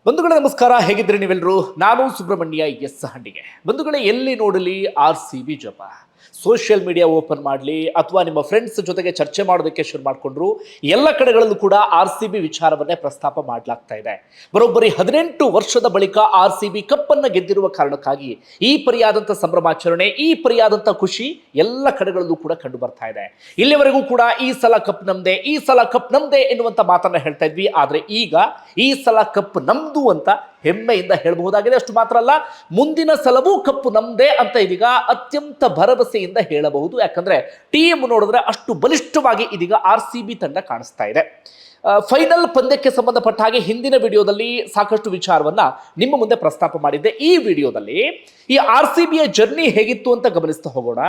ಬಂಧುಗಳೇ ನಮಸ್ಕಾರ, ಹೇಗಿದ್ರಿ ನೀವೆಲ್ಲರೂ? ನಾನು ಸುಬ್ರಹ್ಮಣ್ಯ ಎಸ್ ಹಂಡಿಗೆ. ಬಂಧುಗಳೇ, ಎಲ್ಲಿ ನೋಡಲಿ RCB ಜಪ. ಸೋಷಿಯಲ್ ಮೀಡಿಯಾ ಓಪನ್ ಮಾಡಲಿ ಅಥವಾ ನಿಮ್ಮ ಫ್ರೆಂಡ್ಸ್ ಜೊತೆಗೆ ಚರ್ಚೆ ಮಾಡೋದಕ್ಕೆ ಶುರು ಮಾಡಿಕೊಂಡ್ರು, ಎಲ್ಲ ಕಡೆಗಳಲ್ಲೂ ಕೂಡ RCB ವಿಚಾರವನ್ನೇ ಪ್ರಸ್ತಾಪ ಮಾಡಲಾಗ್ತಾ ಇದೆ. ಬರೋಬ್ಬರಿ 18 ವರ್ಷದ ಬಳಿಕ RCB ಕಪ್ಪನ್ನು ಗೆದ್ದಿರುವ ಕಾರಣಕ್ಕಾಗಿ ಈ ಪರಿಯಾದಂಥ ಸಂಭ್ರಮಾಚರಣೆ, ಈ ಪರಿಯಾದಂಥ ಖುಷಿ ಎಲ್ಲ ಕಡೆಗಳಲ್ಲೂ ಕೂಡ ಕಂಡು ಬರ್ತಾ ಇದೆ. ಇಲ್ಲಿವರೆಗೂ ಕೂಡ ಈ ಸಲ ಕಪ್ ನಮ್ದೇ, ಈ ಸಲ ಕಪ್ ನಮ್ದೇ ಎನ್ನುವಂಥ ಮಾತನ್ನ ಹೇಳ್ತಾ ಇದ್ವಿ. ಆದರೆ ಈಗ ಈ ಸಲ ಕಪ್ ನಮ್ದು ಅಂತ ಹೆಮ್ಮೆಯಿಂದ ಹೇಳಬಹುದಾಗಿದೆ. ಅಷ್ಟು ಮಾತ್ರ ಅಲ್ಲ, ಮುಂದಿನ ಸಲವೂ ಕಪ್ಪು ನಮ್ದೇ ಅಂತ ಇದೀಗ ಅತ್ಯಂತ ಭರವಸೆಯಿಂದ ಹೇಳಬಹುದು. ಯಾಕಂದ್ರೆ ಟೀಮ್ ನೋಡಿದ್ರೆ ಅಷ್ಟು ಬಲಿಷ್ಠವಾಗಿ ಇದೀಗ RCB ತಂಡ ಕಾಣಿಸ್ತಾ ಇದೆ. ಫೈನಲ್ ಪಂದ್ಯಕ್ಕೆ ಸಂಬಂಧಪಟ್ಟ ಹಾಗೆ ಹಿಂದಿನ ವಿಡಿಯೋದಲ್ಲಿ ಸಾಕಷ್ಟು ವಿಚಾರವನ್ನ ನಿಮ್ಮ ಮುಂದೆ ಪ್ರಸ್ತಾಪ ಮಾಡಿದ್ದೆ. ಈ ವಿಡಿಯೋದಲ್ಲಿ ಈ RCBಯ ಜರ್ನಿ ಹೇಗಿತ್ತು ಅಂತ ಗಮನಿಸ್ತಾ ಹೋಗೋಣ.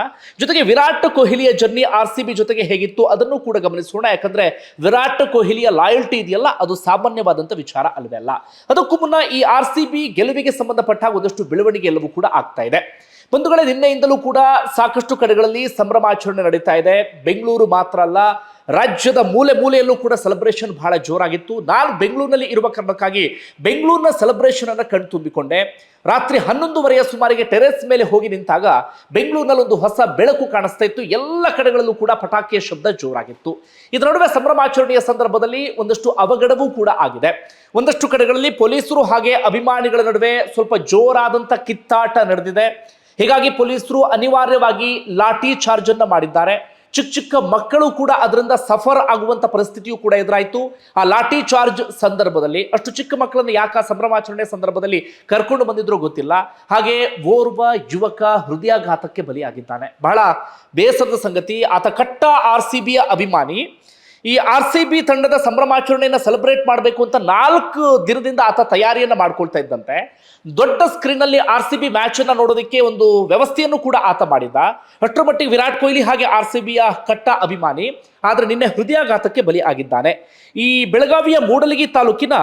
ಜೊತೆಗೆ ವಿರಾಟ್ ಕೊಹ್ಲಿಯ ಜರ್ನಿ RCB ಜೊತೆಗೆ ಹೇಗಿತ್ತು ಅದನ್ನು ಕೂಡ ಗಮನಿಸೋಣ. ಯಾಕಂದ್ರೆ ವಿರಾಟ್ ಕೊಹ್ಲಿಯ ಲಾಯಲ್ಟಿ ಇದೆಯಲ್ಲ, ಅದು ಸಾಮಾನ್ಯವಾದಂಥ ವಿಚಾರ ಅಲ್ವೇ ಅಲ್ಲ. ಅದಕ್ಕೂ ಮುನ್ನ ಈ RCB ಗೆಲುವಿಗೆ ಸಂಬಂಧಪಟ್ಟ ಒಂದಷ್ಟು ಬೆಳವಣಿಗೆ ಎಲ್ಲವೂ ಕೂಡ ಆಗ್ತಾ ಇದೆ. ಬಂಧುಗಳೇ, ನಿನ್ನೆಯಿಂದಲೂ ಕೂಡ ಸಾಕಷ್ಟು ಕಡೆಗಳಲ್ಲಿ ಸಂಭ್ರಮಾಚರಣೆ ನಡೀತಾ ಇದೆ. ಬೆಂಗಳೂರು ಮಾತ್ರ ಅಲ್ಲ, ರಾಜ್ಯದ ಮೂಲೆ ಮೂಲೆಯಲ್ಲೂ ಕೂಡ ಸೆಲೆಬ್ರೇಷನ್ ಬಹಳ ಜೋರಾಗಿತ್ತು. ನಾನು ಬೆಂಗಳೂರಿನಲ್ಲಿ ಇರುವ ಕಾರಣಕ್ಕಾಗಿ ಬೆಂಗಳೂರಿನ ಸೆಲೆಬ್ರೇಷನ್ ಅನ್ನು ಕಣ್ ತುಂಬಿಕೊಂಡೆ. ರಾತ್ರಿ 11:30 ಸುಮಾರಿಗೆ ಟೆರೆಸ್ ಮೇಲೆ ಹೋಗಿ ನಿಂತಾಗ ಬೆಂಗಳೂರಿನಲ್ಲಿ ಒಂದು ಹೊಸ ಬೆಳಕು ಕಾಣಿಸ್ತಾ ಇತ್ತು. ಎಲ್ಲ ಕಡೆಗಳಲ್ಲೂ ಕೂಡ ಪಟಾಕಿಯ ಶಬ್ದ ಜೋರಾಗಿತ್ತು. ಇದರ ನಡುವೆ ಸಂಭ್ರಮಾಚರಣೆಯ ಸಂದರ್ಭದಲ್ಲಿ ಒಂದಷ್ಟು ಅವಘಡವೂ ಕೂಡ ಆಗಿದೆ. ಒಂದಷ್ಟು ಕಡೆಗಳಲ್ಲಿ ಪೊಲೀಸರು ಹಾಗೆ ಅಭಿಮಾನಿಗಳ ನಡುವೆ ಸ್ವಲ್ಪ ಜೋರಾದಂಥ ಕಿತ್ತಾಟ ನಡೆದಿದೆ. ಹೀಗಾಗಿ ಪೊಲೀಸರು ಅನಿವಾರ್ಯವಾಗಿ ಲಾಠಿ ಚಾರ್ಜ್ ಅನ್ನ ಮಾಡಿದ್ದಾರೆ. ಚಿಕ್ಕ ಚಿಕ್ಕ ಮಕ್ಕಳು ಕೂಡ ಅದರಿಂದ ಸಫರ್ ಆಗುವಂತ ಪರಿಸ್ಥಿತಿಯೂ ಕೂಡ ಎದುರಾಯಿತು. ಆ ಲಾಠಿ ಚಾರ್ಜ್ ಸಂದರ್ಭದಲ್ಲಿ ಅಷ್ಟು ಚಿಕ್ಕ ಮಕ್ಕಳನ್ನು ಯಾಕೆ ಸಂಭ್ರಮಾಚರಣೆ ಸಂದರ್ಭದಲ್ಲಿ ಕರ್ಕೊಂಡು ಬಂದಿದ್ರು ಗೊತ್ತಿಲ್ಲ. ಹಾಗೆ ಓರ್ವ ಯುವಕ ಹೃದಯಾಘಾತಕ್ಕೆ ಬಲಿಯಾಗಿದ್ದಾನೆ. ಬಹಳ ಬೇಸರದ ಸಂಗತಿ. ಆತ ಕಟ್ಟ RCBಯ ಅಭಿಮಾನಿ. ಈ RCB ತಂಡದ ಸಂಭ್ರಮಾಚರಣೆಯನ್ನು ಸೆಲೆಬ್ರೇಟ್ ಮಾಡಬೇಕು ಅಂತ 4 ದಿನದಿಂದ ಆತ ತಯಾರಿಯನ್ನು ಮಾಡ್ಕೊಳ್ತಾ ಇದ್ದಂತೆ. ದೊಡ್ಡ ಸ್ಕ್ರೀನ್ ಅಲ್ಲಿ RCB ಮ್ಯಾಚ್ ಅನ್ನ ನೋಡೋದಕ್ಕೆ ಒಂದು ವ್ಯವಸ್ಥೆಯನ್ನು ಕೂಡ ಆತ ಮಾಡಿದ್ದ. ಅಷ್ಟರ ಮಟ್ಟಿಗೆ ವಿರಾಟ್ ಕೊಹ್ಲಿ ಹಾಗೆ RCBಯ ಕಟ್ಟ ಅಭಿಮಾನಿ. ಆದ್ರೆ ನಿನ್ನೆ ಹೃದಯಾಘಾತಕ್ಕೆ ಬಲಿ ಆಗಿದ್ದಾನೆ. ಈ ಬೆಳಗಾವಿಯ ಮೂಡಲಗಿ ತಾಲೂಕಿನ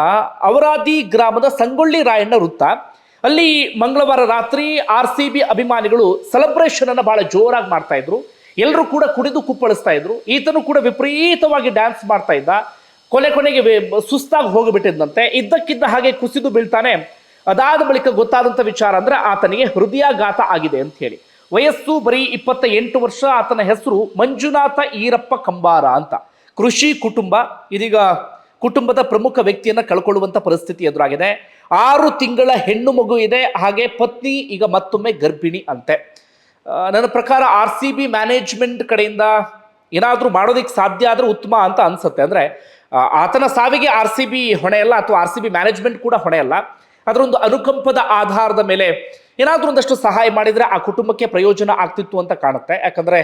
ಅವರಾದಿ ಗ್ರಾಮದ ಸಂಗೊಳ್ಳಿ ರಾಯಣ್ಣ ವೃತ್ತ ಅಲ್ಲಿ ಮಂಗಳವಾರ ರಾತ್ರಿ RCB ಅಭಿಮಾನಿಗಳು ಸೆಲೆಬ್ರೇಷನ್ ಅನ್ನ ಬಹಳ ಜೋರಾಗಿ ಮಾಡ್ತಾ ಇದ್ರು. ಎಲ್ಲರೂ ಕೂಡ ಕುಡಿದು ಕುಪ್ಪಳಿಸ್ತಾ ಇದ್ರು. ಈತನು ಕೂಡ ವಿಪರೀತವಾಗಿ ಡ್ಯಾನ್ಸ್ ಮಾಡ್ತಾ ಇದ್ದ. ಕೊನೆಗೆ ಸುಸ್ತಾಗಿ ಹೋಗಿಬಿಟ್ಟಿದ್ದಂತೆ. ಇದ್ದಕ್ಕಿದ್ದ ಹಾಗೆ ಕುಸಿದು ಬೀಳ್ತಾನೆ. ಅದಾದ ಬಳಿಕ ಗೊತ್ತಾದಂಥ ವಿಚಾರ ಅಂದ್ರೆ ಆತನಿಗೆ ಹೃದಯಾಘಾತ ಆಗಿದೆ ಅಂತ ಹೇಳಿ. ವಯಸ್ಸು ಬರೀ 28 ವರ್ಷ. ಆತನ ಹೆಸರು ಮಂಜುನಾಥ ಈರಪ್ಪ ಕಂಬಾರ ಅಂತ. ಕೃಷಿ ಕುಟುಂಬ. ಇದೀಗ ಕುಟುಂಬದ ಪ್ರಮುಖ ವ್ಯಕ್ತಿಯನ್ನ ಕಳ್ಕೊಳ್ಳುವಂತ ಪರಿಸ್ಥಿತಿ ಎದುರಾಗಿದೆ. 6 ತಿಂಗಳ ಹೆಣ್ಣು ಮಗು ಇದೆ. ಹಾಗೆ ಪತ್ನಿ ಈಗ ಮತ್ತೊಮ್ಮೆ ಗರ್ಭಿಣಿ ಅಂತೆ. ನನ್ನ ಪ್ರಕಾರ RCB ಮ್ಯಾನೇಜ್ಮೆಂಟ್ ಕಡೆಯಿಂದ ಏನಾದರೂ ಮಾಡೋದಕ್ಕೆ ಸಾಧ್ಯ ಆದ್ರೆ ಉತ್ತಮ ಅಂತ ಅನ್ಸುತ್ತೆ. ಅಂದ್ರೆ ಆತನ ಸಾವಿಗೆ RCB ಹೊಣೆ ಅಲ್ಲ, ಅಥವಾ RCB ಮ್ಯಾನೇಜ್ಮೆಂಟ್ ಕೂಡ ಹೊಣೆ ಅಲ್ಲ. ಅದರ ಒಂದು ಅನುಕಂಪದ ಆಧಾರದ ಮೇಲೆ ಏನಾದರೂ ಒಂದಷ್ಟು ಸಹಾಯ ಮಾಡಿದ್ರೆ ಆ ಕುಟುಂಬಕ್ಕೆ ಪ್ರಯೋಜನ ಆಗ್ತಿತ್ತು ಅಂತ ಕಾಣುತ್ತೆ. ಯಾಕಂದ್ರೆ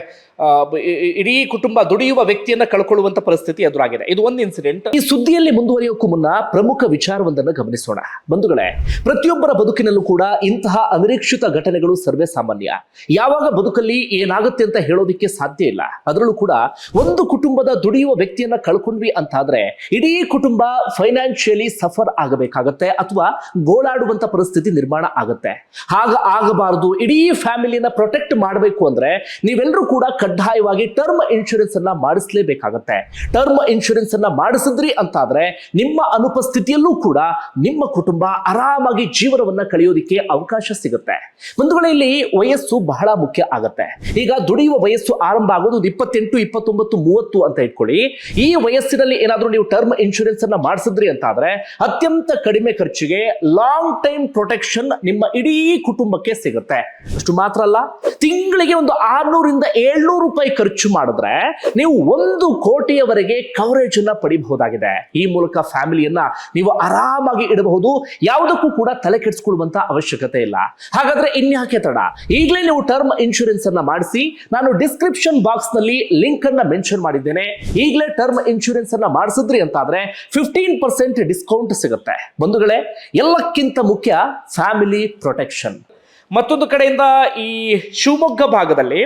ಇಡೀ ಕುಟುಂಬ ದುಡಿಯುವ ವ್ಯಕ್ತಿಯನ್ನ ಕಳ್ಕೊಳ್ಳುವಂತ ಪರಿಸ್ಥಿತಿ ಎದುರಾಗಿದೆ. ಇದು ಒಂದು ಇನ್ಸಿಡೆಂಟ್. ಈ ಸುದ್ದಿಯಲ್ಲಿ ಮುಂದುವರಿಯೋಕ್ಕೂ ಮುನ್ನ ಪ್ರಮುಖ ವಿಚಾರವೊಂದನ್ನು ಗಮನಿಸೋಣ. ಬಂಧುಗಳೇ, ಪ್ರತಿಯೊಬ್ಬರ ಬದುಕಿನಲ್ಲೂ ಕೂಡ ಇಂತಹ ಅನಿರೀಕ್ಷಿತ ಘಟನೆಗಳು ಸರ್ವೇ ಸಾಮಾನ್ಯ. ಯಾವಾಗ ಬದುಕಲ್ಲಿ ಏನಾಗುತ್ತೆ ಅಂತ ಹೇಳೋದಿಕ್ಕೆ ಸಾಧ್ಯ ಇಲ್ಲ. ಅದರಲ್ಲೂ ಕೂಡ ಒಂದು ಕುಟುಂಬದ ದುಡಿಯುವ ವ್ಯಕ್ತಿಯನ್ನ ಕಳ್ಕೊಂಡ್ವಿ ಅಂತಾದ್ರೆ ಇಡೀ ಕುಟುಂಬ ಫೈನಾನ್ಷಿಯಲಿ ಸಫರ್ ಆಗಬೇಕಾಗತ್ತೆ, ಅಥವಾ ಗೋಳಾಡುವಂತ ಪರಿಸ್ಥಿತಿ ನಿರ್ಮಾಣ ಆಗುತ್ತೆ. ಆಗಬಾರದು. ಇಡೀ ಫ್ಯಾಮಿಲಿನ ಪ್ರೊಟೆಕ್ಟ್ ಮಾಡಬೇಕು ಅಂದ್ರೆ ನೀವೆಲ್ಲರೂ ಕೂಡ ಕಡ್ಡಾಯವಾಗಿ ಟರ್ಮ್ ಇನ್ಶೂರೆನ್ಸ್ ಅನ್ನ ಮಾಡಿಸಲೇಬೇಕಾಗತ್ತೆ. ಟರ್ಮ್ ಇನ್ಶೂರೆನ್ಸ್ ಅನ್ನ ಮಾಡಿಸಿದ್ರಿ ಅಂತಾದ್ರೆ ನಿಮ್ಮ ಅನುಪಸ್ಥಿತಿಯಲ್ಲೂ ಕೂಡ ನಿಮ್ಮ ಕುಟುಂಬ ಆರಾಮಾಗಿ ಜೀವನವನ್ನ ಕಳೆಯೋದಿಕ್ಕೆ ಅವಕಾಶ ಸಿಗುತ್ತೆ. ಬಂಧುಗಳೇ, ಇಲ್ಲಿ ವಯಸ್ಸು ಬಹಳ ಮುಖ್ಯ ಆಗತ್ತೆ. ಈಗ ದುಡಿಯುವ ವಯಸ್ಸು ಆರಂಭ ಆಗೋದು 28, 29, 30 ಅಂತ ಇಟ್ಕೊಳ್ಳಿ. ಈ ವಯಸ್ಸಿನಲ್ಲಿ ಏನಾದ್ರೂ ನೀವು ಟರ್ಮ್ ಇನ್ಶೂರೆನ್ಸ್ ಅನ್ನ ಮಾಡಿಸಿದ್ರಿ ಅಂತಾದ್ರೆ ಅತ್ಯಂತ ಕಡಿಮೆ ಖರ್ಚಿಗೆ ಲಾಂಗ್ ಟೈಮ್ ಪ್ರೊಟೆಕ್ಷನ್ ನಿಮ್ಮ ಇಡೀ ಕುಟುಂಬಕ್ಕೆ ಸಿಗುತ್ತೆ. ಅಷ್ಟು ಮಾತ್ರ ಅಲ್ಲ, ತಿಂಗಳಿಗೆ ಒಂದು 600 ರಿಂದ 700 ರೂಪಾಯಿ ಖರ್ಚು ಮಾಡಿದ್ರೆ ನೀವು 1 ಕೋಟಿಯವರೆಗೆ ಕವರೇಜ್ ಅನ್ನ ಪಡಿಬಹುದಾಗಿದೆ. ಈ ಮೂಲಕ ಫ್ಯಾಮಿಲಿಯನ್ನ ನೀವು ಆರಾಮಾಗಿ ಇಡಬಹುದು. ಯಾವುದಕ್ಕೂ ಕೂಡ ತಲೆ ಕೆಡಿಸಿಕೊಳ್ಳುವಂತ ಅವಶ್ಯಕತೆ ಇಲ್ಲ. ಹಾಗಾದ್ರೆ ಇನ್ಯಾಕೆ ತಡ? ಈಗಲೇ ನೀವು ಟರ್ಮ್ ಇನ್ಶೂರೆನ್ಸ್ ಅನ್ನ ಮಾಡಿಸಿ. ನಾನು ಡಿಸ್ಕ್ರಿಪ್ಷನ್ ಬಾಕ್ಸ್ ನಲ್ಲಿ ಲಿಂಕ್ ಅನ್ನ ಮೆನ್ಷನ್ ಮಾಡಿದ್ದೇನೆ. ಈಗಲೇ ಟರ್ಮ್ ಇನ್ಶೂರೆನ್ಸ್ ಅನ್ನ ಮಾಡಿಸಿದ್ರಿ ಅಂತಾದ್ರೆ 15% ಡಿಸ್ಕೌಂಟ್ ಸಿಗುತ್ತೆ. ಬಂಧುಗಳೇ, ಎಲ್ಲಕ್ಕಿಂತ ಮುಖ್ಯ ಫ್ಯಾಮಿಲಿ ಪ್ರೊಟೆಕ್ಷನ್. ಮತ್ತೊಂದು ಕಡೆಯಿಂದ ಈ ಶಿವಮೊಗ್ಗ ಭಾಗದಲ್ಲಿ,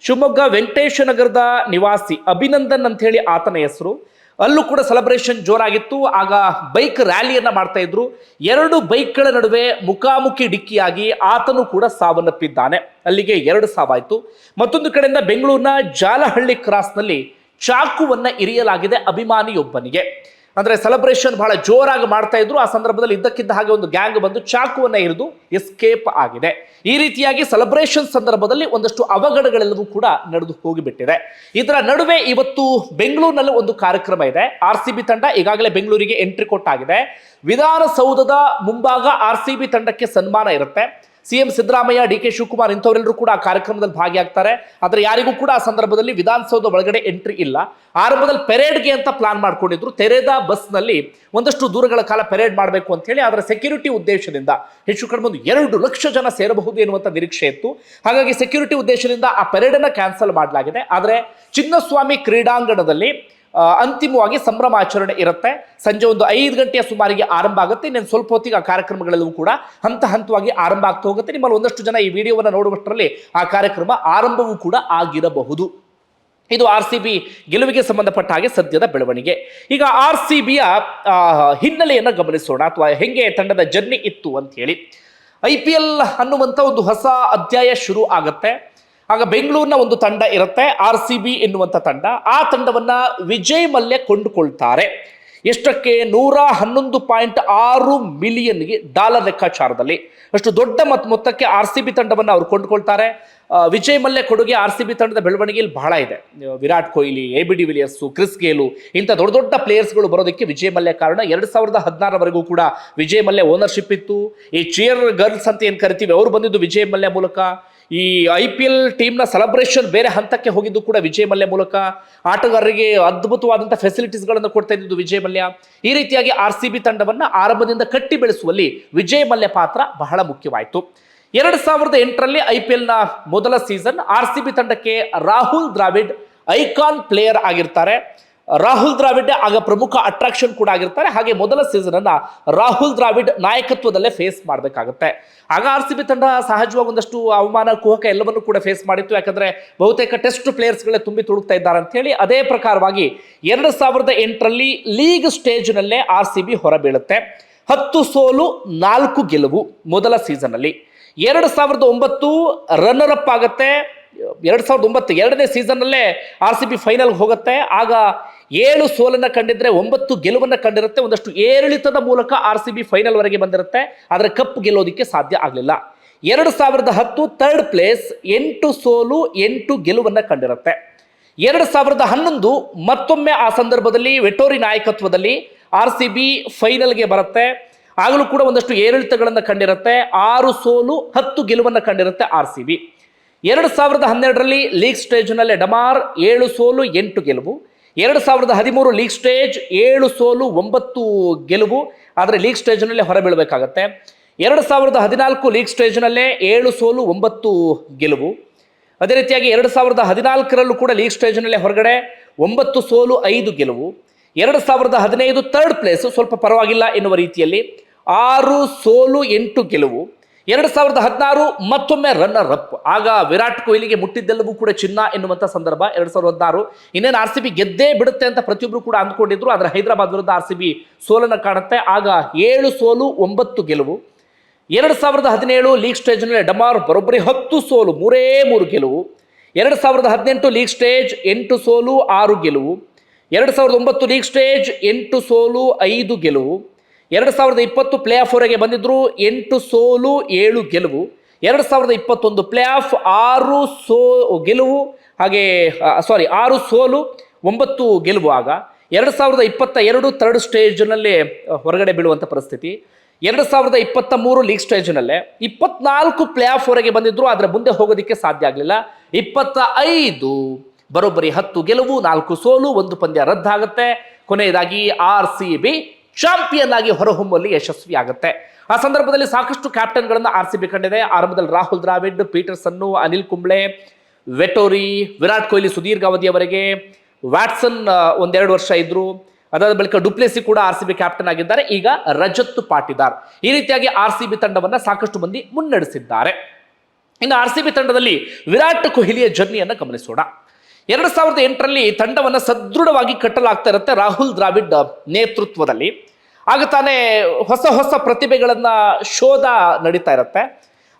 ಶಿವಮೊಗ್ಗ ವೆಂಕಟೇಶ ನಗರದ ನಿವಾಸಿ ಅಭಿನಂದನ್ ಅಂತ ಹೇಳಿ ಆತನ ಹೆಸರು. ಅಲ್ಲೂ ಕೂಡ ಸೆಲೆಬ್ರೇಷನ್ ಜೋರಾಗಿತ್ತು. ಆಗ ಬೈಕ್ ರ್ಯಾಲಿಯನ್ನ ಮಾಡ್ತಾ ಇದ್ರು. 2 ಬೈಕ್ಗಳ ನಡುವೆ ಮುಖಾಮುಖಿ ಡಿಕ್ಕಿಯಾಗಿ ಆತನು ಕೂಡ ಸಾವನ್ನಪ್ಪಿದ್ದಾನೆ. ಅಲ್ಲಿಗೆ 2 ಸಾವಾಯಿತು. ಮತ್ತೊಂದು ಕಡೆಯಿಂದ ಬೆಂಗಳೂರಿನ ಜಾಲಹಳ್ಳಿ ಕ್ರಾಸ್ನಲ್ಲಿ ಚಾಕುವನ್ನ ಇರಿಯಲಾಗಿದೆ ಅಭಿಮಾನಿಯೊಬ್ಬನಿಗೆ. ಅಂದ್ರೆ ಸೆಲೆಬ್ರೇಷನ್ ಬಹಳ ಜೋರಾಗಿ ಮಾಡ್ತಾ ಇದ್ರು. ಆ ಸಂದರ್ಭದಲ್ಲಿ ಇದ್ದಕ್ಕಿದ್ದ ಹಾಗೆ ಒಂದು ಗ್ಯಾಂಗ್ ಬಂದು ಚಾಕುವನ್ನ ಹಿಡಿದು ಎಸ್ಕೇಪ್ ಆಗಿದೆ. ಈ ರೀತಿಯಾಗಿ ಸೆಲೆಬ್ರೇಷನ್ ಸಂದರ್ಭದಲ್ಲಿ ಒಂದಷ್ಟು ಅವಘಡಗಳೆಲ್ಲವೂ ಕೂಡ ನಡೆದು ಹೋಗಿಬಿಟ್ಟಿದೆ. ಇದರ ನಡುವೆ ಇವತ್ತು ಬೆಂಗಳೂರಿನಲ್ಲಿ ಒಂದು ಕಾರ್ಯಕ್ರಮ ಇದೆ. RCB ತಂಡ ಈಗಾಗಲೇ ಬೆಂಗಳೂರಿಗೆ ಎಂಟ್ರಿ ಕೊಟ್ಟಾಗಿದೆ. ವಿಧಾನಸೌಧದ ಮುಂಭಾಗ RCB ತಂಡಕ್ಕೆ ಸನ್ಮಾನ ಇರುತ್ತೆ. CM ಸಿದ್ದರಾಮಯ್ಯ, DK ಶಿವಕುಮಾರ್ ಇಂಥವರೆಲ್ಲರೂ ಕೂಡ ಆ ಕಾರ್ಯಕ್ರಮದಲ್ಲಿ ಭಾಗಿಯಾಗ್ತಾರೆ. ಆದರೆ ಯಾರಿಗೂ ಕೂಡ ಆ ಸಂದರ್ಭದಲ್ಲಿ ವಿಧಾನಸೌಧ ಒಳಗಡೆ ಎಂಟ್ರಿ ಇಲ್ಲ. ಆರಂಭದಲ್ಲಿ ಪೆರೇಡ್ಗೆ ಅಂತ ಪ್ಲಾನ್ ಮಾಡ್ಕೊಂಡಿದ್ರು. ತೆರೆದ ಬಸ್ನಲ್ಲಿ ಒಂದಷ್ಟು ದೂರಗಳ ಕಾಲ ಪೆರೇಡ್ ಮಾಡಬೇಕು ಅಂತ ಹೇಳಿ, ಅದರ ಸೆಕ್ಯೂರಿಟಿ ಉದ್ದೇಶದಿಂದ ಹೆಚ್ಚು ಕಡಿಮೆ ಒಂದು 2 ಲಕ್ಷ ಜನ ಸೇರಬಹುದು ಎನ್ನುವಂಥ ನಿರೀಕ್ಷೆ ಇತ್ತು. ಹಾಗಾಗಿ ಸೆಕ್ಯೂರಿಟಿ ಉದ್ದೇಶದಿಂದ ಆ ಪೆರೇಡ್ ಅನ್ನ ಕ್ಯಾನ್ಸಲ್ ಮಾಡಲಾಗಿದೆ. ಆದರೆ ಚಿನ್ನಸ್ವಾಮಿ ಕ್ರೀಡಾಂಗಣದಲ್ಲಿ ಅಂತಿಮವಾಗಿ ಸಂಭ್ರಮಾಚರಣೆ ಇರುತ್ತೆ. ಸಂಜೆ ಒಂದು 5 ಗಂಟೆಯ ಸುಮಾರಿಗೆ ಆರಂಭ ಆಗುತ್ತೆ. ಇನ್ನೇನು ಸ್ವಲ್ಪ ಹೊತ್ತಿಗೆ ಆ ಕಾರ್ಯಕ್ರಮಗಳೆಲ್ಲವೂ ಕೂಡ ಹಂತ ಹಂತವಾಗಿ ಆರಂಭ ಆಗ್ತಾ ಹೋಗುತ್ತೆ. ನಿಮ್ಮಲ್ಲಿ ಒಂದಷ್ಟು ಜನ ಈ ವಿಡಿಯೋವನ್ನು ನೋಡುವಷ್ಟರಲ್ಲಿ ಆ ಕಾರ್ಯಕ್ರಮ ಆರಂಭವೂ ಕೂಡ ಆಗಿರಬಹುದು. ಇದು RCB ಗೆಲುವಿಗೆ ಸಂಬಂಧಪಟ್ಟ ಹಾಗೆ ಸದ್ಯದ ಬೆಳವಣಿಗೆ. ಈಗ RCBಯ ಹಿನ್ನೆಲೆಯನ್ನು ಗಮನಿಸೋಣ, ಅಥವಾ ಹೆಂಗೆ ತಂಡದ ಜರ್ನಿ ಇತ್ತು ಅಂತ ಹೇಳಿ. IPL ಅನ್ನುವಂಥ ಒಂದು ಹೊಸ ಅಧ್ಯಾಯ ಶುರು ಆಗತ್ತೆ. ಆಗ ಬೆಂಗಳೂರಿನ ಒಂದು ತಂಡ ಇರುತ್ತೆ, RCB ಎನ್ನುವಂಥ ತಂಡ. ಆ ತಂಡವನ್ನ ವಿಜಯ್ ಮಲ್ಯ ಕೊಂಡುಕೊಳ್ತಾರೆ. ಎಷ್ಟಕ್ಕೆ? $111.6 ಮಿಲಿಯನ್ಗೆ ಡಾಲರ್ ಲೆಕ್ಕಾಚಾರದಲ್ಲಿ ಅಷ್ಟು ದೊಡ್ಡ ಮೊತ್ತಕ್ಕೆ RCB ತಂಡವನ್ನು ಅವರು ಕೊಂಡುಕೊಳ್ತಾರೆ. ವಿಜಯ್ ಮಲ್ಯ ಕೊಡುಗೆ RCB ತಂಡದ ಬೆಳವಣಿಗೆಯಲ್ಲಿ ಬಹಳ ಇದೆ. Virat Kohli, AB de Villiers, Chris Gayle ಇಂಥ ದೊಡ್ಡ ದೊಡ್ಡ ಪ್ಲೇಯರ್ಸ್ಗಳು ಬರೋದಕ್ಕೆ ವಿಜಯ್ ಮಲ್ಯ ಕಾರಣ. 2016 ಕೂಡ ವಿಜಯ್ ಮಲ್ಯ ಓನರ್ಶಿಪ್ ಇತ್ತು. ಈ ಚಿಯರ್ ಗರ್ಲ್ಸ್ ಅಂತ ಏನು ಕರಿತೀವಿ, ಅವರು ಬಂದಿದ್ದು ವಿಜಯ್ ಮಲ್ಯ ಮೂಲಕ. ಈ IPL ಟೀಮ್ನ ಸೆಲೆಬ್ರೇಷನ್ ಬೇರೆ ಹಂತಕ್ಕೆ ಹೋಗಿದ್ದು ಕೂಡ ವಿಜಯ್ ಮಲ್ಯ ಮೂಲಕ. ಆಟಗಾರರಿಗೆ ಅದ್ಭುತವಾದಂಥ ಫೆಸಿಲಿಟೀಸ್ಗಳನ್ನು ಕೊಡ್ತಾ ಇದ್ದು ವಿಜಯ್ ಮಲ್ಯ. ಈ ರೀತಿಯಾಗಿ RCB ತಂಡವನ್ನು ಆರಂಭದಿಂದ ಕಟ್ಟಿ ಬೆಳೆಸುವಲ್ಲಿ ವಿಜಯ್ ಮಲ್ಯ ಪಾತ್ರ ಬಹಳ ಮುಖ್ಯವಾಯಿತು. 2008ರಲ್ಲಿ IPLನ ಮೊದಲ ಸೀಸನ್ RCB ತಂಡಕ್ಕೆ ರಾಹುಲ್ ದ್ರಾವಿಡ್ ಐಕಾನ್ ಪ್ಲೇಯರ್ ಆಗಿರ್ತಾರೆ. ರಾಹುಲ್ ದ್ರಾವಿಡ್ ಆಗ ಪ್ರಮುಖ ಅಟ್ರಾಕ್ಷನ್ ಕೂಡ ಆಗಿರ್ತಾರೆ. ಹಾಗೆ ಮೊದಲ ಸೀಸನ್ ಅನ್ನ ರಾಹುಲ್ ದ್ರಾವಿಡ್ ನಾಯಕತ್ವದಲ್ಲೇ ಫೇಸ್ ಮಾಡಬೇಕಾಗುತ್ತೆ. ಆಗ RCB ತಂಡ ಸಹಜವಾಗಿ ಒಂದಷ್ಟು ಅವಮಾನ, ಕುಹಕ ಎಲ್ಲವನ್ನೂ ಕೂಡ ಫೇಸ್ ಮಾಡಿತ್ತು. ಯಾಕಂದ್ರೆ ಬಹುತೇಕ ಟೆಸ್ಟ್ ಪ್ಲೇಯರ್ಸ್ಗಳೇ ತುಂಬಿ ತುಳುಕ್ತಾ ಇದ್ದಾರೆ ಅಂತ ಹೇಳಿ. ಅದೇ ಪ್ರಕಾರವಾಗಿ 2008ರಲ್ಲಿ ಲೀಗ್ ಸ್ಟೇಜ್ನಲ್ಲೇ RCB ಹೊರಬೀಳುತ್ತೆ. 10 ಸೋಲು 4 ಗೆಲುವು ಮೊದಲ ಸೀಸನ್ ಅಲ್ಲಿ. 2009 ರನ್ನರ್ ಅಪ್ ಆಗುತ್ತೆ. 2009 ಎರಡನೇ ಸೀಸನ್ ಅಲ್ಲೇ RCB ಫೈನಲ್ ಹೋಗುತ್ತೆ. ಆಗ 7 ಸೋಲನ್ನ ಕಂಡಿದ್ರೆ 9 ಗೆಲುವನ್ನ ಕಂಡಿರುತ್ತೆ. ಒಂದಷ್ಟು ಏರಿಳಿತದ ಮೂಲಕ RCB ಫೈನಲ್ ವರೆಗೆ ಬಂದಿರುತ್ತೆ. ಆದರೆ ಕಪ್ ಗೆಲ್ಲೋದಿಕ್ಕೆ ಸಾಧ್ಯ ಆಗಲಿಲ್ಲ. 2010 ಥರ್ಡ್ ಪ್ಲೇಸ್, 8 ಸೋಲು 8 ಗೆಲುವನ್ನ ಕಂಡಿರುತ್ತೆ. 2011 ಮತ್ತೊಮ್ಮೆ ಆ ಸಂದರ್ಭದಲ್ಲಿ ವೆಟೋರಿ ನಾಯಕತ್ವದಲ್ಲಿ RCB ಫೈನಲ್ಗೆ ಬರುತ್ತೆ. ಆಗಲೂ ಕೂಡ ಒಂದಷ್ಟು ಏರಿಳಿತಗಳನ್ನು ಕಂಡಿರುತ್ತೆ. 6 ಸೋಲು 10 ಗೆಲುವನ್ನ ಕಂಡಿರುತ್ತೆ RCB. 2012ರಲ್ಲಿ ಲೀಗ್ ಸ್ಟೇಜ್ನಲ್ಲೇ ಡಮಾರ್ 7 ಸೋಲು 8 ಗೆಲುವು. 2013 ಲೀಗ್ ಸ್ಟೇಜ್ 7 ಸೋಲು 9 ಗೆಲುವು. ಆದರೆ ಲೀಗ್ ಸ್ಟೇಜ್ನಲ್ಲೇ ಹೊರಬೀಳಬೇಕಾಗತ್ತೆ. 2014 ಲೀಗ್ ಸ್ಟೇಜ್ನಲ್ಲೇ 7 ಸೋಲು 9 ಗೆಲುವು. ಅದೇ ರೀತಿಯಾಗಿ 2014ರಲ್ಲೂ ಕೂಡ ಲೀಗ್ ಸ್ಟೇಜ್ನಲ್ಲೇ ಹೊರಗಡೆ 9 ಸೋಲು 5 ಗೆಲುವು. 2015 ಥರ್ಡ್ ಪ್ಲೇಸ್, ಸ್ವಲ್ಪ ಪರವಾಗಿಲ್ಲ ಎನ್ನುವ ರೀತಿಯಲ್ಲಿ 6 ಸೋಲು 8 ಗೆಲುವು. 2016 ಮತ್ತೊಮ್ಮೆ ರನ್ನರ್ ಅಪ್. ಆಗ ವಿರಾಟ್ ಕೊಹ್ಲಿಗೆ ಮುಟ್ಟಿದ್ದೆಲ್ಲವೂ ಕೂಡ ಚಿನ್ನ ಎನ್ನುವಂಥ ಸಂದರ್ಭ 2016. ಇನ್ನೇನು RCB ಗೆದ್ದೇ ಬಿಡುತ್ತೆ ಅಂತ ಪ್ರತಿಯೊಬ್ಬರು ಕೂಡ ಅಂದ್ಕೊಂಡಿದ್ರು. ಆದರೆ ಹೈದರಾಬಾದ್ ವಿರುದ್ಧ RCB ಸೋಲನ್ನು ಕಾಣುತ್ತೆ. ಆಗ 7 ಸೋಲು 9 ಗೆಲುವು. 2017 ಲೀಗ್ ಸ್ಟೇಜ್ನಲ್ಲಿ ಡಮಾರ್ ಬರೋಬ್ಬರಿ 10 ಸೋಲು 3 ಗೆಲುವು. 2018 ಲೀಗ್ ಸ್ಟೇಜ್ 8 ಸೋಲು 6 ಗೆಲುವು. 2019 ಲೀಗ್ ಸ್ಟೇಜ್ 8 ಸೋಲು 5 ಗೆಲುವು. 2020 ಪ್ಲೇ ಆಫ್ ವರೆಗೆ ಬಂದಿದ್ರು, 8 ಸೋಲು 7 ಗೆಲುವು. 2021 ಪ್ಲೇ ಆಫ್ 6 ಗೆಲುವು, ಹಾಗೆ 6 ಸೋಲು 9 ಗೆಲುವು. ಆಗ 2022 ಥರ್ಡ್ ಸ್ಟೇಜ್ನಲ್ಲೇ ಹೊರಗಡೆ ಬೀಳುವಂಥ ಪರಿಸ್ಥಿತಿ. 2023 ಲೀಗ್ ಸ್ಟೇಜ್ನಲ್ಲೇ 24 ಪ್ಲೇ ಆಫ್ ವರೆಗೆ ಬಂದಿದ್ರು, ಆದರೆ ಮುಂದೆ ಹೋಗೋದಕ್ಕೆ ಸಾಧ್ಯ ಆಗಲಿಲ್ಲ. 25 ಬರೋಬ್ಬರಿ 10 ಗೆಲುವು 4 ಸೋಲು 1 ಪಂದ್ಯ ರದ್ದಾಗುತ್ತೆ. ಕೊನೆಯದಾಗಿ RCB ಚಾಂಪಿಯನ್ ಆಗಿ ಹೊರಹೊಮ್ಮುವಲ್ಲಿ ಯಶಸ್ವಿ ಆಗುತ್ತೆ. ಆ ಸಂದರ್ಭದಲ್ಲಿ ಸಾಕಷ್ಟು ಕ್ಯಾಪ್ಟನ್ಗಳನ್ನು RCB ಕಂಡಿದೆ. ಆರಂಭದಲ್ಲಿ ರಾಹುಲ್ ದ್ರಾವಿಡ್, ಪೀಟರ್ಸನ್ನು, ಅನಿಲ್ ಕುಂಬ್ಳೆ, ವೆಟೋರಿ, ವಿರಾಟ್ ಕೊಹ್ಲಿ ಸುದೀರ್ಘ ಅವಧಿಯವರೆಗೆ, ವ್ಯಾಟ್ಸನ್ 1-2 ವರ್ಷ ಇದ್ರು. ಅದಾದ ಬಳಿಕ ಡುಪ್ಲೆಸಿ ಕೂಡ RCB ಕ್ಯಾಪ್ಟನ್ ಆಗಿದ್ದಾರೆ. ಈಗ ರಜತ್ ಪಾಟಿದಾರ್. ಈ ರೀತಿಯಾಗಿ RCB ತಂಡವನ್ನ ಸಾಕಷ್ಟು ಮಂದಿ ಮುನ್ನಡೆಸಿದ್ದಾರೆ. ಇನ್ನು RCB ತಂಡದಲ್ಲಿ ವಿರಾಟ್ ಕೊಹ್ಲಿಯ ಜರ್ನಿಯನ್ನು ಗಮನಿಸೋಣ. 2008ರಲ್ಲಿ ತಂಡವನ್ನು ಸದೃಢವಾಗಿ ಕಟ್ಟಲಾಗ್ತಾ ಇರುತ್ತೆ ರಾಹುಲ್ ದ್ರಾವಿಡ್ ನೇತೃತ್ವದಲ್ಲಿ. ಆಗ ತಾನೇ ಹೊಸ ಪ್ರತಿಭೆಗಳನ್ನ ಶೋಧ ನಡೀತಾ ಇರುತ್ತೆ.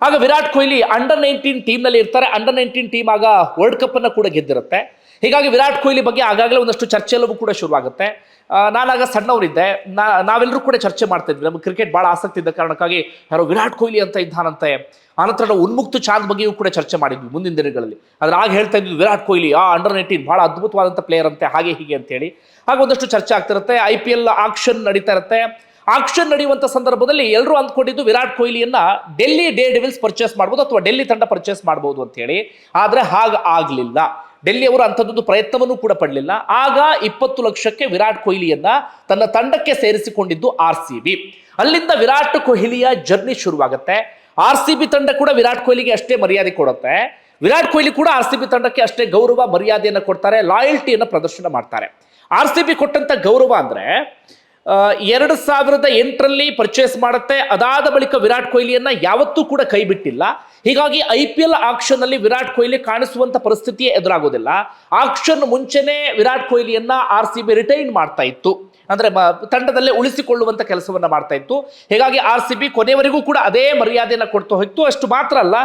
ಆಗ ವಿರಾಟ್ ಕೊಹ್ಲಿ ಅಂಡರ್-19 ಟೀಮ್ನಲ್ಲಿ ಇರ್ತಾರೆ. ಅಂಡರ್-19 ಟೀಮ್ ಆಗ ವರ್ಲ್ಡ್ ಕಪ್ ಅನ್ನು ಕೂಡ ಗೆದ್ದಿರುತ್ತೆ. ಹೀಗಾಗಿ ವಿರಾಟ್ ಕೊಹ್ಲಿ ಬಗ್ಗೆ ಆಗಾಗಲೇ ಒಂದಷ್ಟು ಚರ್ಚೆ ಎಲ್ಲವೂ ಕೂಡ ಶುರುವಾಗುತ್ತೆ. ನಾನಾಗ ಸಣ್ಣವರಿದ್ದೆ, ನಾವೆಲ್ಲರೂ ಕೂಡ ಚರ್ಚೆ ಮಾಡ್ತಾ ಇದ್ವಿ. ನಮ್ಗೆ ಕ್ರಿಕೆಟ್ ಬಹಳ ಆಸಕ್ತಿ ಇದ್ದ ಕಾರಣಕ್ಕಾಗಿ ಯಾರೋ ವಿರಾಟ್ ಕೊಹ್ಲಿ ಅಂತ ಇದ್ದಾನಂತೆ. ಆನಂತರ ನಾವು ಉನ್ಮುಕ್ತ ಚಾಂದ್ ಬಗ್ಗೆಯೂ ಕೂಡ ಚರ್ಚೆ ಮಾಡಿದ್ವಿ ಮುಂದಿನ ದಿನಗಳಲ್ಲಿ. ಆದ್ರೆ ಆಗ ಹೇಳ್ತಾ ಇದ್ವಿ ವಿರಾಟ್ ಕೊಹ್ಲಿ ಅಂಡರ್-19 ಬಹಳ ಅದ್ಭುತವಾದಂಥ ಪ್ಲೇಯರ್ ಅಂತೆ, ಹಾಗೆ ಹೀಗೆ ಅಂತ ಹೇಳಿ. ಆಗ ಒಂದಷ್ಟು ಚರ್ಚೆ ಆಗ್ತಿರುತ್ತೆ. IPL ಆಕ್ಷನ್ ನಡೀತಾ ಇರುತ್ತೆ. ಆಕ್ಷನ್ ನಡೆಯುವಂತ ಸಂದರ್ಭದಲ್ಲಿ ಎಲ್ಲರೂ ಅಂದ್ಕೊಂಡಿದ್ದು ವಿರಾಟ್ ಕೊಹ್ಲಿಯನ್ನ ಡೆಲ್ಲಿ ಡೇ ಡೆವಿಲ್ಸ್ ಪರ್ಚೇಸ್ ಮಾಡ್ಬೋದು ಅಥವಾ ಡೆಲ್ಲಿ ತಂಡ ಪರ್ಚೇಸ್ ಮಾಡಬಹುದು ಅಂತ ಹೇಳಿ. ಆದ್ರೆ ಹಾಗ ಆಗ್ಲಿಲ್ಲ. ಡೆಲ್ಲಿ ಅವರು ಅಂಥದ್ದೊಂದು ಪ್ರಯತ್ನವನ್ನು ಕೂಡ ಪಡಲಿಲ್ಲ. ಆಗ 20 ಲಕ್ಷಕ್ಕೆ ವಿರಾಟ್ ಕೊಹ್ಲಿಯನ್ನ ತನ್ನ ತಂಡಕ್ಕೆ ಸೇರಿಸಿಕೊಂಡಿದ್ದು RCB. ಅಲ್ಲಿಂದ ವಿರಾಟ್ ಕೊಹ್ಲಿಯ ಜರ್ನಿ ಶುರುವಾಗುತ್ತೆ. RCB ತಂಡ ಕೂಡ ವಿರಾಟ್ ಕೊಹ್ಲಿಗೆ ಅಷ್ಟೇ ಮರ್ಯಾದೆ ಕೊಡುತ್ತೆ. ವಿರಾಟ್ ಕೊಹ್ಲಿ ಕೂಡ RCB ತಂಡಕ್ಕೆ ಅಷ್ಟೇ ಗೌರವ ಮರ್ಯಾದೆಯನ್ನು ಕೊಡ್ತಾರೆ, ಲಾಯಲ್ಟಿಯನ್ನು ಪ್ರದರ್ಶನ ಮಾಡ್ತಾರೆ. RCB ಕೊಟ್ಟಂತ ಗೌರವ ಅಂದ್ರೆ 2008ರಲ್ಲಿ ಪರ್ಚೇಸ್ ಮಾಡುತ್ತೆ. ಅದಾದ ಬಳಿಕ ವಿರಾಟ್ ಕೊಹ್ಲಿಯನ್ನ ಯಾವತ್ತೂ ಕೂಡ ಕೈ ಬಿಟ್ಟಿಲ್ಲ. ಹೀಗಾಗಿ IPL ಆಕ್ಷನ್ ಅಲ್ಲಿ ವಿರಾಟ್ ಕೊಹ್ಲಿ ಕಾಣಿಸುವಂತ ಪರಿಸ್ಥಿತಿಯೇ ಎದುರಾಗೋದಿಲ್ಲ. ಆಕ್ಷನ್ ಮುಂಚೆನೆ ವಿರಾಟ್ ಕೊಹ್ಲಿಯನ್ನ RCB ರಿಟೈನ್ ಮಾಡ್ತಾ ಇತ್ತು, ಅಂದ್ರೆ ತಂಡದಲ್ಲೇ ಉಳಿಸಿಕೊಳ್ಳುವಂತ ಕೆಲಸವನ್ನ ಮಾಡ್ತಾ ಇತ್ತು. ಹೀಗಾಗಿ RCB ಕೊನೆಯವರೆಗೂ ಕೂಡ ಅದೇ ಮರ್ಯಾದೆಯನ್ನ ಕೊಡ್ತಾ ಹೋಯ್ತು. ಅಷ್ಟು ಮಾತ್ರ ಅಲ್ಲ,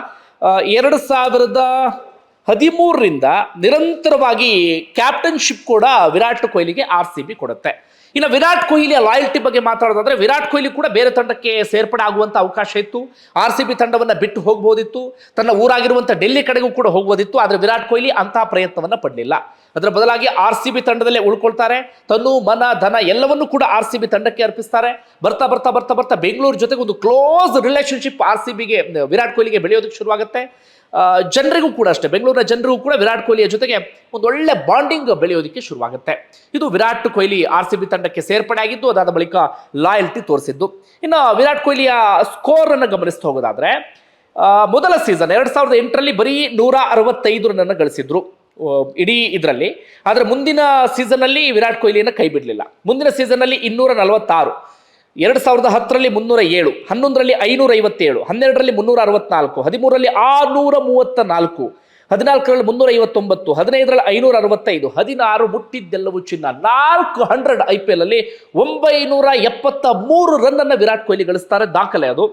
2013ರಿಂದ ನಿರಂತರವಾಗಿ ಕ್ಯಾಪ್ಟನ್ಶಿಪ್ ಕೂಡ ವಿರಾಟ್ ಕೊಹ್ಲಿಗೆ RCB ಕೊಡುತ್ತೆ. ಇನ್ನು ವಿರಾಟ್ ಕೊಹ್ಲಿಯ ಲಾಯಲ್ಟಿ ಬಗ್ಗೆ ಮಾತಾಡೋದಾದ್ರೆ, ವಿರಾಟ್ ಕೊಹ್ಲಿ ಕೂಡ ಬೇರೆ ತಂಡಕ್ಕೆ ಸೇರ್ಪಡೆ ಆಗುವಂತ ಅವಕಾಶ ಇತ್ತು. RCB ತಂಡವನ್ನ ಬಿಟ್ಟು ಹೋಗಬಹುದಿತ್ತು, ತನ್ನ ಊರಾಗಿರುವಂತ ಡೆಲ್ಲಿ ಕಡೆಗೂ ಕೂಡ ಹೋಗಬಹುದಿತ್ತು. ಆದ್ರೆ ವಿರಾಟ್ ಕೊಹ್ಲಿ ಅಂತಹ ಪ್ರಯತ್ನವನ್ನ ಪಡಲಿಲ್ಲ. ಅದರ ಬದಲಾಗಿ RCB ತಂಡದಲ್ಲೇ ಉಳ್ಕೊಳ್ತಾರೆ. ತನು ಮನ ಧನ ಎಲ್ಲವನ್ನೂ ಕೂಡ RCB ತಂಡಕ್ಕೆ ಅರ್ಪಿಸ್ತಾರೆ. ಬರ್ತಾ ಬರ್ತಾ ಬರ್ತಾ ಬರ್ತಾ ಬೆಂಗಳೂರು ಜೊತೆಗೆ ಒಂದು ಕ್ಲೋಸ್ ರಿಲೇಶನ್ಶಿಪ್ RCBಗೆ ವಿರಾಟ್ ಕೊಹ್ಲಿಗೆ ಬೆಳೆಯೋದಕ್ಕೆ ಶುರುವಾಗುತ್ತೆ. ಜನರಿಗೂ ಕೂಡ ಅಷ್ಟೇ, ಬೆಂಗಳೂರಿನ ಜನರಿಗೂ ಕೂಡ ವಿರಾಟ್ ಕೊಹ್ಲಿಯ ಜೊತೆಗೆ ಒಂದು ಒಳ್ಳೆ ಬಾಂಡಿಂಗ್ ಬೆಳೆಯೋದಕ್ಕೆ ಶುರುವಾಗುತ್ತೆ. ಇದು ವಿರಾಟ್ ಕೊಹ್ಲಿ RCB ತಂಡಕ್ಕೆ ಸೇರ್ಪಡೆ ಆಗಿದ್ದು, ಅದಾದ ಬಳಿಕ ಲಾಯಲ್ಟಿ ತೋರಿಸಿದ್ದು. ಇನ್ನು ವಿರಾಟ್ ಕೊಹ್ಲಿಯ ಸ್ಕೋರ್ ಅನ್ನು ಗಮನಿಸ್ತಾ ಹೋಗೋದಾದ್ರೆ, ಮೊದಲ ಸೀಸನ್ 2008ರಲ್ಲಿ ಬರೀ 165 ರನ್ ಅನ್ನು ಗಳಿಸಿದ್ರು ಇಡೀ ಇದರಲ್ಲಿ. ಆದ್ರೆ ಮುಂದಿನ ಸೀಸನ್ ಅಲ್ಲಿ ವಿರಾಟ್ ಕೊಹ್ಲಿಯನ್ನ ಕೈ ಬಿಡಲಿಲ್ಲ. ಮುಂದಿನ ಸೀಸನ್ ಅಲ್ಲಿ 246, 2010ರಲ್ಲಿ 307, 11ರಲ್ಲಿ 557, 12ರಲ್ಲಿ 364, 13ರಲ್ಲಿ 634, 14ರಲ್ಲಿ 359, 15ರಲ್ಲಿ 565, 16 ಮುಟ್ಟಿದ್ದೆಲ್ಲವೂ ಚಿನ್ನ. 400 IPL ಅಲ್ಲಿ 973 ರನ್ ಅನ್ನ ವಿರಾಟ್ ಕೊಹ್ಲಿ ಗಳಿಸ್ತಾರೆ, ದಾಖಲೆ ಅದು.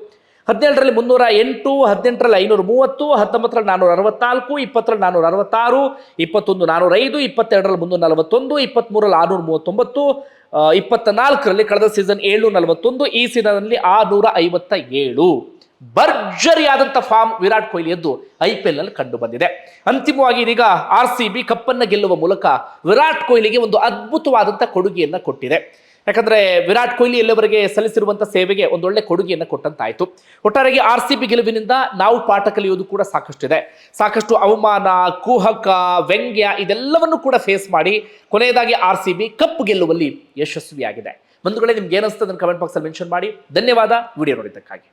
17ರಲ್ಲಿ 308, 18ರಲ್ಲಿ 530, 19ರಲ್ಲಿ 464, 20ರಲ್ಲಿ 466, 21 405, 22ರಲ್ಲಿ 341, 23ರಲ್ಲಿ 639, 24ರಲ್ಲಿ ಕಳೆದ ಸೀಸನ್ 741, ಈ ಸೀಸನ್ ಅಲ್ಲಿ 657. ಭರ್ಜರಿಯಾದಂಥ ಫಾರ್ಮ್ ವಿರಾಟ್ ಕೊಹ್ಲಿಯದ್ದು IPL ನಲ್ಲಿ ಕಂಡು ಬಂದಿದೆ. ಅಂತಿಮವಾಗಿ ಇದೀಗ RCB ಕಪ್ಪನ್ನು ಗೆಲ್ಲುವ ಮೂಲಕ ವಿರಾಟ್ ಕೊಹ್ಲಿಗೆ ಒಂದು ಅದ್ಭುತವಾದಂಥ ಕೊಡುಗೆಯನ್ನ ಕೊಟ್ಟಿದೆ. ಯಾಕಂದ್ರೆ ವಿರಾಟ್ ಕೊಹ್ಲಿ ಎಲ್ಲವರೆಗೆ ಸಲ್ಲಿಸಿರುವಂತಹ ಸೇವೆಗೆ ಒಂದೊಳ್ಳೆ ಕೊಡುಗೆಯನ್ನು ಕೊಟ್ಟಂತಾಯ್ತು. ಒಟ್ಟಾರೆಗೆ RCB ಗೆಲುವಿನಿಂದ ನಾವು ಪಾಠ ಕಲಿಯೋದು ಕೂಡ ಸಾಕಷ್ಟಿದೆ. ಸಾಕಷ್ಟು ಅವಮಾನ, ಕುಹಕ, ವ್ಯಂಗ್ಯ ಇದೆಲ್ಲವನ್ನು ಕೂಡ ಫೇಸ್ ಮಾಡಿ ಕೊನೆಯದಾಗಿ RCB ಕಪ್ ಗೆಲ್ಲುವಲ್ಲಿ ಯಶಸ್ವಿಯಾಗಿದೆ. ಬಂಧುಗಳೇ, ನಿಮ್ಗೆ ಏನಿಸ್ತದೆ ಅದನ್ನು ಕಮೆಂಟ್ ಬಾಕ್ಸ್ ಅಲ್ಲಿ ಮೆನ್ಷನ್ ಮಾಡಿ. ಧನ್ಯವಾದ ವಿಡಿಯೋ ನೋಡಿದ್ದಕ್ಕಾಗಿ.